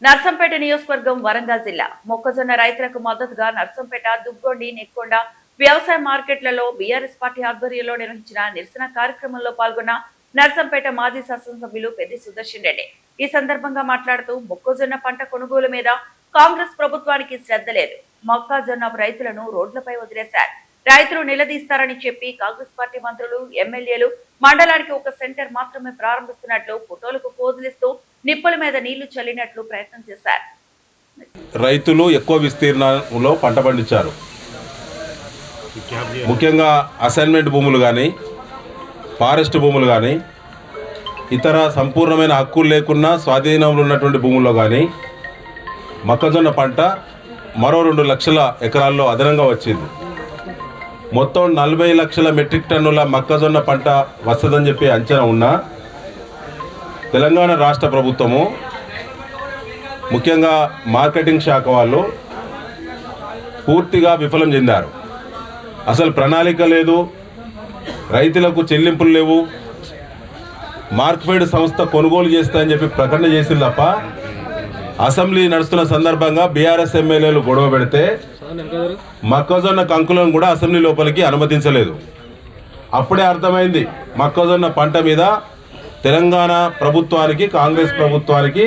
నర్సంపేట నియోజకవర్గం వరంగల్ జిల్లా మొక్కజొన్న రైతులకు మద్దతుగా నర్సంపేట దుగ్గొండి నెక్కొండ వ్యవసాయ మార్కెట్లలో బీఆర్ఎస్ పార్టీ ఆధ్వర్యంలో నిర్వహించిన నిరసన కార్యక్రమంలో పాల్గొన్న నర్సంపేట మాజీ శాసనసభ్యులు పెద్ది సుదర్శన్ రెడ్డి ఈ సందర్భంగా మాట్లాడుతూ మొక్కజొన్న పంట కొనుగోలు మీద కాంగ్రెస్ ప్రభుత్వానికి శ్రద్ధ లేదు. మొక్కజొన్న రైతులను రోడ్లపై వదిలేశారు. రైతులు నిలదీస్తారని చెప్పి కాంగ్రెస్ పార్టీ మంత్రులు ఎమ్మెల్యేలు మండలానికి ఒక సెంటర్ మాత్రమే ప్రారంభిస్తున్నట్లు ఫోటోలకు పోజులిస్తూ నిప్పుల మీద నీళ్లు చల్లినట్లు ప్రయత్నం చేశారు. రైతులు ఎక్కువ విస్తీర్ణంలో పంట పండించారు. ముఖ్యంగా అసైన్మెంట్ భూములు కానీ ఫారెస్ట్ భూములు కానీ ఇతర సంపూర్ణమైన హక్కులు లేకున్నా స్వాధీనంలో ఉన్నటువంటి భూముల్లో కానీ మొక్కజొన్న పంట మరో 2 లక్షల ఎకరాల్లో అదనంగా వచ్చింది. మొత్తం 40 లక్షల మెట్రిక్ టన్నుల మొక్కజొన్న పంట వస్తుందని చెప్పి అంచనా ఉన్నా తెలంగాణ రాష్ట్ర ప్రభుత్వము ముఖ్యంగా మార్కెటింగ్ శాఖ వాళ్ళు పూర్తిగా విఫలం చెందారు. అసలు ప్రణాళిక లేదు, రైతులకు చెల్లింపులు లేవు. మార్క్ఫెడ్ సంస్థ కొనుగోలు చేస్తాయని చెప్పి ప్రకటన చేసింది తప్ప అసెంబ్లీ నడుస్తున్న సందర్భంగా బీఆర్ఎస్ ఎమ్మెల్యేలు గొడవ పెడితే మొక్కజొన్న కంకులను కూడా అసెంబ్లీ లోపలికి అనుమతించలేదు. అప్పుడే అర్థమైంది మొక్కజొన్న పంట మీద తెలంగాణ ప్రభుత్వానికి కాంగ్రెస్ ప్రభుత్వానికి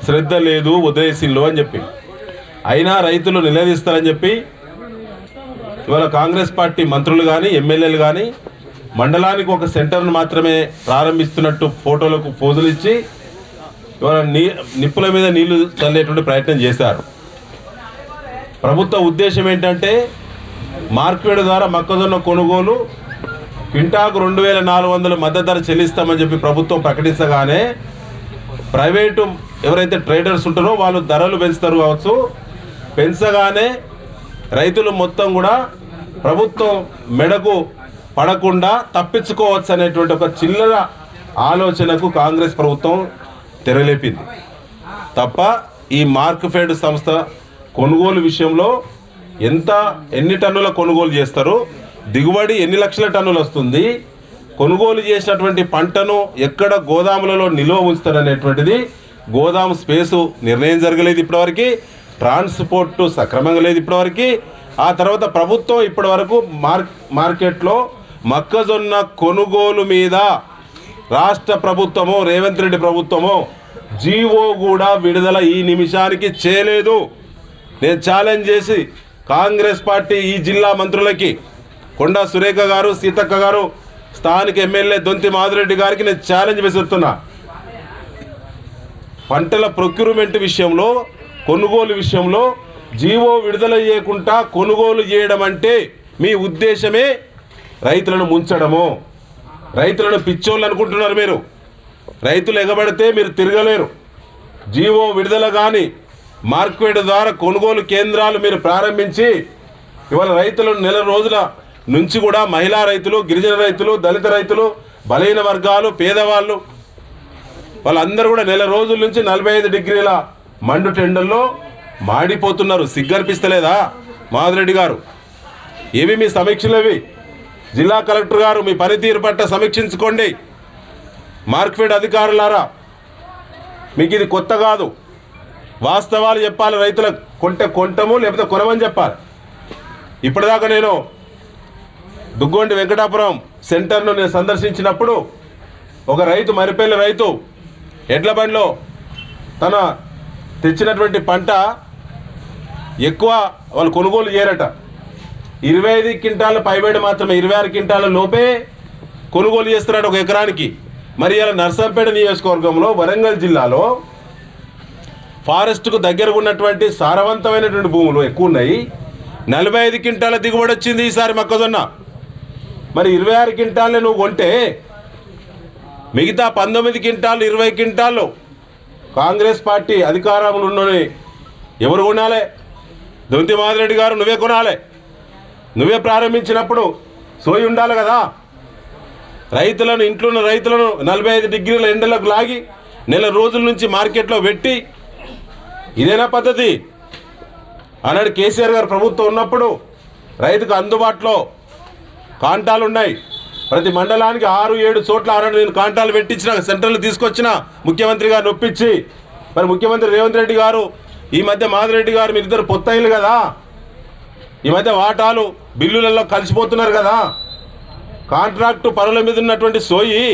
శ్రద్ధ లేదు, వదిలేసిల్లు అని చెప్పి. అయినా రైతులు నిలదీస్తారని చెప్పి ఇవాళ కాంగ్రెస్ పార్టీ మంత్రులు కానీ ఎమ్మెల్యేలు కానీ మండలానికి ఒక సెంటర్ను మాత్రమే ప్రారంభిస్తున్నట్టు ఫోటోలకు పోజులు ఇచ్చి ఇవాళ నిప్పుల మీద నీళ్లు చల్లేటువంటి ప్రయత్నం చేశారు. ప్రభుత్వ ఉద్దేశం ఏంటంటే మార్కెట్ ద్వారా మొక్కజొన్న కొనుగోలు క్వింటాకు 2400 మద్దతు ధర చెల్లిస్తామని చెప్పి ప్రభుత్వం ప్రకటించగానే ప్రైవేటు ఎవరైతే ట్రేడర్స్ ఉంటారో వాళ్ళు ధరలు పెంచుతారు కావచ్చు. పెంచగానే రైతులు మొత్తం కూడా ప్రభుత్వం మెడకు పడకుండా తప్పించుకోవచ్చు అనేటువంటి ఒక చిల్లర ఆలోచనకు కాంగ్రెస్ ప్రభుత్వం తెరలేపింది తప్ప ఈ మార్క్ఫెడ్ సంస్థ కొనుగోలు విషయంలో ఎన్ని టన్నుల కొనుగోలు చేస్తారు, దిగుబడి ఎన్ని లక్షల టన్నులు వస్తుంది, కొనుగోలు చేసినటువంటి పంటను ఎక్కడ గోదాములలో నిల్వ ఉంచుతారనేటువంటిది గోదాము స్పేసు నిర్ణయం జరగలేదు ఇప్పటివరకు. ట్రాన్స్పోర్ట్ సక్రమంగా లేదు ఇప్పటివరకు. ఆ తర్వాత ప్రభుత్వం ఇప్పటివరకు మార్కెట్లో మొక్కజొన్న కొనుగోలు మీద రాష్ట్ర ప్రభుత్వము రేవంత్ రెడ్డి ప్రభుత్వము జీవో కూడా విడుదల ఈ నిమిషానికి చేయలేదు. నేను ఛాలెంజ్ చేసి కాంగ్రెస్ పార్టీ ఈ జిల్లా మంత్రులకి కొండా సురేఖ గారు, సీతక్క గారు, స్థానిక ఎమ్మెల్యే దొంతి మాధురెడ్డి గారికి నేను ఛాలెంజ్ విసురుతున్నా. పంటల ప్రొక్యూర్మెంట్ విషయంలో, కొనుగోలు విషయంలో జీవో విడుదల చేయకుండా కొనుగోలు చేయడం అంటే మీ ఉద్దేశమే రైతులను ముంచడము. రైతులను పిచ్చోళ్ళు అనుకుంటున్నారు మీరు. రైతులు ఎగబడితే మీరు తిరగలేరు. జీవో విడుదల కానీ మార్కెట్ ద్వారా కొనుగోలు కేంద్రాలు మీరు ప్రారంభించి ఇవాళ రైతులను నెల రోజుల నుంచి కూడా మహిళా రైతులు, గిరిజన రైతులు, దళిత రైతులు, బలహీన వర్గాలు, పేదవాళ్ళు వాళ్ళందరూ కూడా నెల రోజుల నుంచి 45 డిగ్రీల మండు టెండల్లో మాడిపోతున్నారు. సిగ్గర్పిస్తలేదా మాధురెడ్డి గారు? ఏవి మీ సమీక్షలు? ఇవి జిల్లా కలెక్టర్ గారు మీ పనితీరు పట్ల సమీక్షించుకోండి. మార్క్ఫెడ్ అధికారులారా, మీకు ఇది కొత్త కాదు. వాస్తవాలు చెప్పాలి. రైతులకు కొంటము లేకపోతే కొనమని చెప్పాలి. ఇప్పటిదాకా నేను దుగ్గొండి వెంకటాపురం సెంటర్ను నేను సందర్శించినప్పుడు ఒక రైతు, మరిపల్లి రైతు, ఎడ్ల బండిలో తన తెచ్చినటువంటి పంట ఎక్కువ వాళ్ళు కొనుగోలు చేయరట. 25 క్వింటాల పైబడి మాత్రమే 26 క్వింటాల లోపే కొనుగోలు చేస్తున్నాడు ఒక ఎకరానికి. మరి ఇలా నర్సంపేట నియోజకవర్గంలో వరంగల్ జిల్లాలో ఫారెస్ట్కు దగ్గర ఉన్నటువంటి సారవంతమైనటువంటి భూములు ఎక్కువ ఉన్నాయి. 45 క్వింటాల దిగుబడి వచ్చింది ఈసారి మొక్కజొన్న. మరి 26 క్వింటాలే నువ్వు కొంటే మిగతా 19 క్వింటాలు 20 క్వింటాలు కాంగ్రెస్ పార్టీ అధికారంలో ఉన్నని ఎవరు కొనాలి? దొంతి మాధురెడ్డి గారు నువ్వే కొనాలి. నువ్వే ప్రారంభించినప్పుడు సోయి ఉండాలి కదా. రైతులను, ఇంట్లో ఉన్న రైతులను 45 డిగ్రీల ఎండలకు లాగి నెల రోజుల నుంచి మార్కెట్లో పెట్టి ఇదేనా పద్ధతి? ఆనాడు కేసీఆర్ గారు ప్రభుత్వం ఉన్నప్పుడు రైతుకు అందుబాటులో కాంటాలు ఉన్నాయి. ప్రతి మండలానికి 6-7 చోట్ల 6 నేను కాంటాలు పెట్టించిన, సెంటర్లు తీసుకొచ్చిన, ముఖ్యమంత్రి గారిని ఒప్పించి మరి ముఖ్యమంత్రి రేవంత్ రెడ్డి గారు ఈ మధ్య మాదిరెడ్డి గారు మీరిద్దరు పొత్తయిలు కదా, ఈ మధ్య వాటాలు బిల్లులలో కలిసిపోతున్నారు కదా, కాంట్రాక్టు పనుల మీద ఉన్నటువంటి సోయి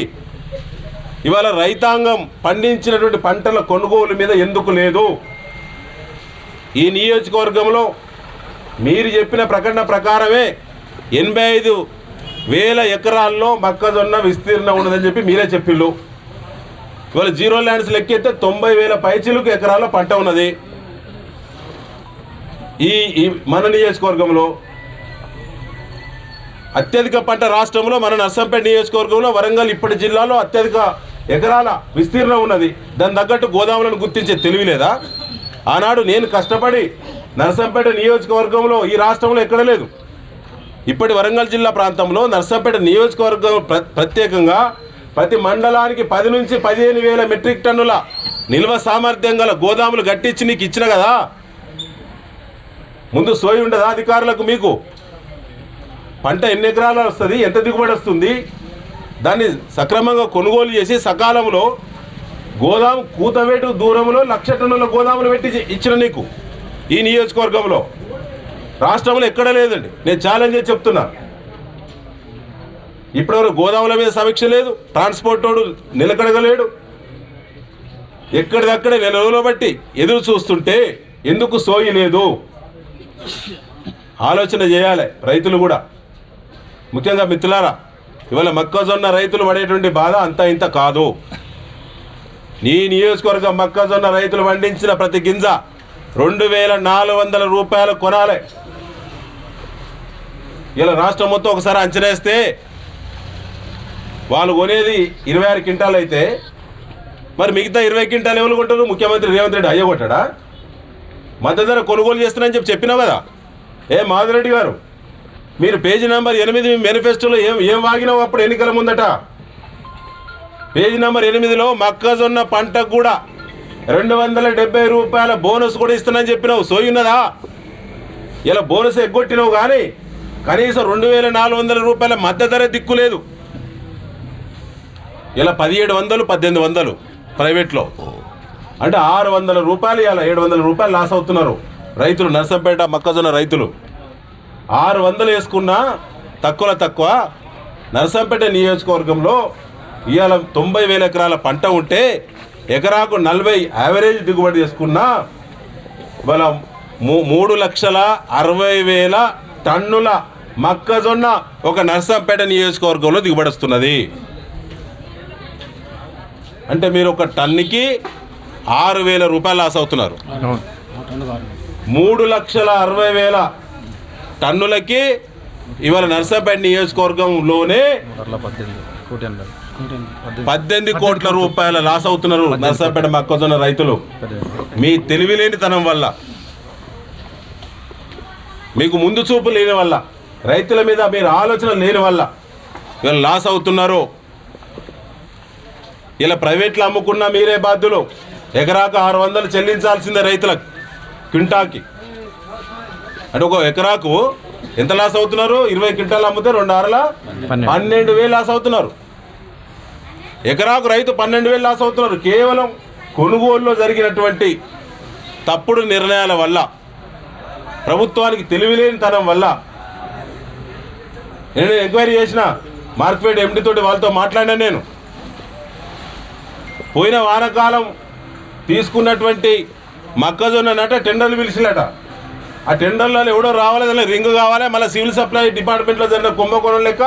ఇవాళ రైతాంగం పండించినటువంటి పంటల కొనుగోలు మీద ఎందుకు లేదు? ఈ నియోజకవర్గంలో మీరు చెప్పిన ప్రకటన ప్రకారమే 85,000 ఎకరాల్లో మొక్కజొన్న విస్తీర్ణం ఉన్నదని చెప్పి మీరే చెప్పిళ్ళు. ఇవాళ జీరో ల్యాండ్స్ లెక్కెత్తే 90,000 పైచిలకు ఎకరాల పంట ఉన్నది ఈ మన నియోజకవర్గంలో. అత్యధిక పంట రాష్ట్రంలో మన నర్సంపేట నియోజకవర్గంలో వరంగల్ ఇప్పటి జిల్లాలో అత్యధిక ఎకరాల విస్తీర్ణం ఉన్నది. దాని తగ్గట్టు గోదాములను గుర్తించే తెలివి లేదా? ఆనాడు నేను కష్టపడి నర్సంపేట నియోజకవర్గంలో ఈ రాష్ట్రంలో ఎక్కడ లేదు. ఇప్పటి వరంగల్ జిల్లా ప్రాంతంలో నర్సంపేట నియోజకవర్గం ప్రత్యేకంగా ప్రతి మండలానికి 10 నుంచి 15,000 మెట్రిక్ టన్నుల నిల్వ సామర్థ్యం గల గోదాములు గట్టించి నీకు ఇచ్చిన కదా. ముందు సోయి ఉండదా అధికారులకు? మీకు పంట ఎన్ని ఎకరాలు వస్తుంది, ఎంత దిగుబడి వస్తుంది, దాన్ని సక్రమంగా కొనుగోలు చేసి సకాలంలో గోదాము కూతవేటు దూరంలో 1,00,000 టన్నుల గోదాములు పెట్టి ఇచ్చిన నీకు ఈ నియోజకవర్గంలో. రాష్ట్రంలో ఎక్కడ లేదండి. నేను ఛాలెంజ్ చేసి చెప్తున్నా. ఇప్పటివరకు గోదాముల మీద సమీక్ష లేదు, ట్రాన్స్పోర్ట్ వాడు నిలకడగలేడు. ఎక్కడిదక్కడే నెల రోజులు బట్టి ఎదురు చూస్తుంటే ఎందుకు సోయి లేదు? ఆలోచన చేయాలి రైతులు కూడా. ముఖ్యంగా మిత్రులారా, ఇవాళ మొక్కజొన్న రైతులు పడేటువంటి బాధ అంతా ఇంత కాదు. నీ నియోజకవర్గం మొక్కజొన్న రైతులు పండించిన ప్రతి గింజ 2,400 రూపాయలు కొనాలి. ఇలా రాష్ట్రం మొత్తం ఒకసారి అంచనా వేస్తే వాళ్ళు కొనేది 26 క్వింటాలు అయితే మరి మిగతా 20 క్వింటాలు ఎవరు కొంటారు? ముఖ్యమంత్రి రేవంత్ రెడ్డి అయ్య కొట్టాడా? మద్దతు ధర కొనుగోలు చేస్తానని చెప్పినావు కదా. మాదిరెడ్డి గారు, మీరు పేజీ నెంబర్ 8 మేనిఫెస్టోలో ఏం వాగినావు అప్పుడు ఎన్నికల ముందట? పేజీ నెంబర్ 8లో మొక్కజొన్న పంటకు కూడా 270 రూపాయల బోనస్ కూడా ఇస్తానని చెప్పినావు. సోయి ఉన్నదా? ఇలా బోనస్ ఎగ్గొట్టినావు కానీ కనీసం 2,400 రూపాయల మద్దతు ధర దిక్కు లేదు. ఇలా 1,700, 1,800 ప్రైవేట్లో అంటే 600 రూపాయలు, ఇలా 700 రూపాయలు లాస్ అవుతున్నారు రైతులు. నర్సంపేట మొక్కజొన్న రైతులు 600 వేసుకున్నా తక్కువ నర్సంపేట నియోజకవర్గంలో ఇవాళ 90,000 ఎకరాల పంట ఉంటే ఎకరాకు 40 యావరేజ్ దిగుబడి చేసుకున్నా ఇవాళ 3,60,60,000 టన్నుల మొక్కజొన్న ఒక నర్సంపేట నియోజకవర్గంలో దిగుబడి వస్తున్నది. అంటే మీరు ఒక టన్నుకి 6,000 రూపాయలు లాస్ అవుతున్నారు. 3,60,000 టన్నులకి ఇవాళ నర్సంపేట నియోజకవర్గంలోనే 18 కోట్ల రూపాయల లాస్ అవుతున్నారు నర్సంపేట మొక్కజొన్న రైతులు. మీ తెలివిలేనితనం వల్ల, మీకు ముందు చూపు లేని వల్ల, రైతుల మీద మీరు ఆలోచన లేని వల్ల వీళ్ళు లాస్ అవుతున్నారు. ఇలా ప్రైవేట్లో అమ్ముకున్నా మీరే బాధ్యులు. ఎకరాకు 600 చెల్లించాల్సిందే రైతులకు క్వింటాకి. అంటే ఒక ఎకరాకు ఎంత లాస్ అవుతున్నారు? 20 క్వింటాలు అమ్మితే 2,6,12,000 లాస్ అవుతున్నారు. ఎకరాకు రైతు 12,000 లాస్ అవుతున్నారు. కేవలం కొనుగోలులో జరిగినటువంటి తప్పుడు నిర్ణయాల వల్ల, ప్రభుత్వానికి తెలివిలేనితనం వల్ల. నేను ఎంక్వైరీ చేసిన మార్కెట్ ఎండి తోటి, వాళ్ళతో మాట్లాడినా. నేను పోయిన వానకాలం తీసుకున్నటువంటి మొక్కజొన్నట టెండర్లు పిలిచినట. ఆ టెండర్లలో ఎవడో రావాలి, దాని రింగ్ కావాలి. మళ్ళీ సివిల్ సప్లై డిపార్ట్మెంట్లో జరిగిన కుంభకోణం లెక్క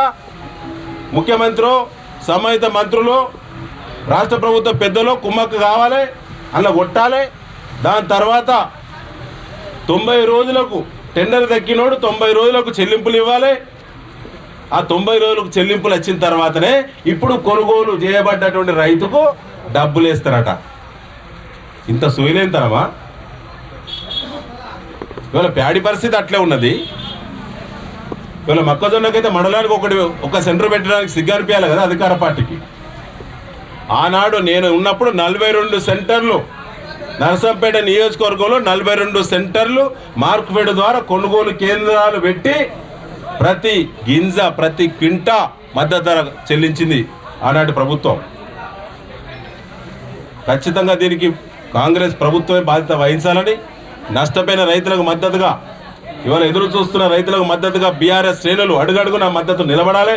ముఖ్యమంత్రి, సంబంధిత మంత్రులు, రాష్ట్ర ప్రభుత్వ పెద్దలు కుమ్మక్కు కావాలి, అలా కొట్టాలి. దాని తర్వాత 90 రోజులకు టెండర్ దక్కినోడు 90 రోజులకు చెల్లింపులు ఇవ్వాలి. ఆ 90 రోజులకు చెల్లింపులు వచ్చిన తర్వాతనే ఇప్పుడు కొనుగోలు చేయబడ్డటువంటి రైతుకు డబ్బులు వేస్తారట. ఇంత సూయలేనితనమా? ఇవాళ ప్యాడి పరిస్థితి అట్లే ఉన్నది. ఇవాళ మొక్కజొన్నకైతే మండలానికి ఒక సెంటర్ పెట్టడానికి సిగ్గనిపించాలి కదా అధికార పార్టీకి. ఆనాడు నేను ఉన్నప్పుడు 42 సెంటర్లు నర్సంపేట నియోజకవర్గంలో 42 సెంటర్లు మార్కెట్ ద్వారా కొనుగోలు కేంద్రాలు పెట్టి ప్రతి గింజ, ప్రతి క్వింటా మద్దతు ధర చెల్లించింది ఆనాటి ప్రభుత్వం. ఖచ్చితంగా దీనికి కాంగ్రెస్ ప్రభుత్వమే బాధ్యత వహించాలని, నష్టపోయిన రైతులకు మద్దతుగా, ఇవాళ ఎదురు చూస్తున్న రైతులకు మద్దతుగా బీఆర్ఎస్ శ్రేణులు అడుగడుగున మద్దతు నిలబడాలి.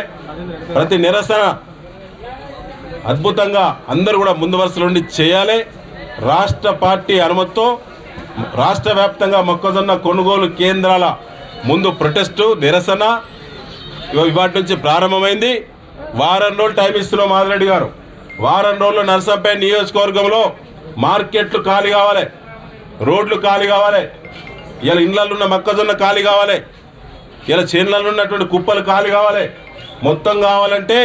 ప్రతి నిరసన అద్భుతంగా అందరూ కూడా ముందు వరుసలో ఉండి చేయాలి. రాష్ట్ర పార్టీ అనుమతితో రాష్ట్ర వ్యాప్తంగా మొక్కజొన్న కొనుగోలు కేంద్రాల ముందు ప్రొటెస్టు నిరసన ఇవాటి నుంచి ప్రారంభమైంది. వారం రోజులు టైం ఇస్తున్నాం మాదిరెడ్డి గారు. వారం రోజులు నర్సంపేట నియోజకవర్గంలో మార్కెట్లు ఖాళీ కావాలి, రోడ్లు ఖాళీ కావాలి, ఇలా ఇళ్లలో ఉన్న మొక్కజొన్న ఖాళీ కావాలి, ఇలా చేనులలో ఉన్నటువంటి కుప్పలు ఖాళీ కావాలి. మొత్తం కావాలంటే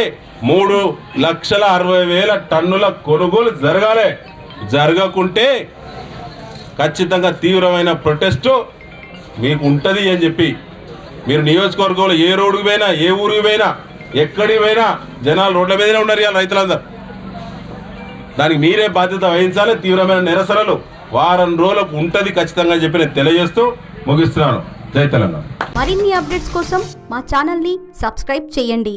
3,60,000 టన్నుల కొనుగోలు జరగాలి. జరగకుంటే ఖచ్చితంగా తీవ్రమైన ప్రొటెస్టు మీకు ఉంటుంది అని చెప్పి, మీరు నియోజకవర్గంలో ఏ రోడ్డుకి పోయినా, ఏ ఊరికి పోయినా, ఎక్కడికి పోయినా జనాలు రోడ్ల మీదనే ఉన్నారు ఇవాళ రైతులందరూ. దానికి మీరే బాధ్యత వహించాలి. తీవ్రమైన నిరసనలు వారం రోజులకు ఉంటుంది ఖచ్చితంగా అని చెప్పి నేను తెలియజేస్తూ ముగిస్తున్నాను. జై తెలంగాణ. మరిన్ని అప్డేట్స్ కోసం మా ఛానల్ని సబ్స్క్రైబ్ చేయండి.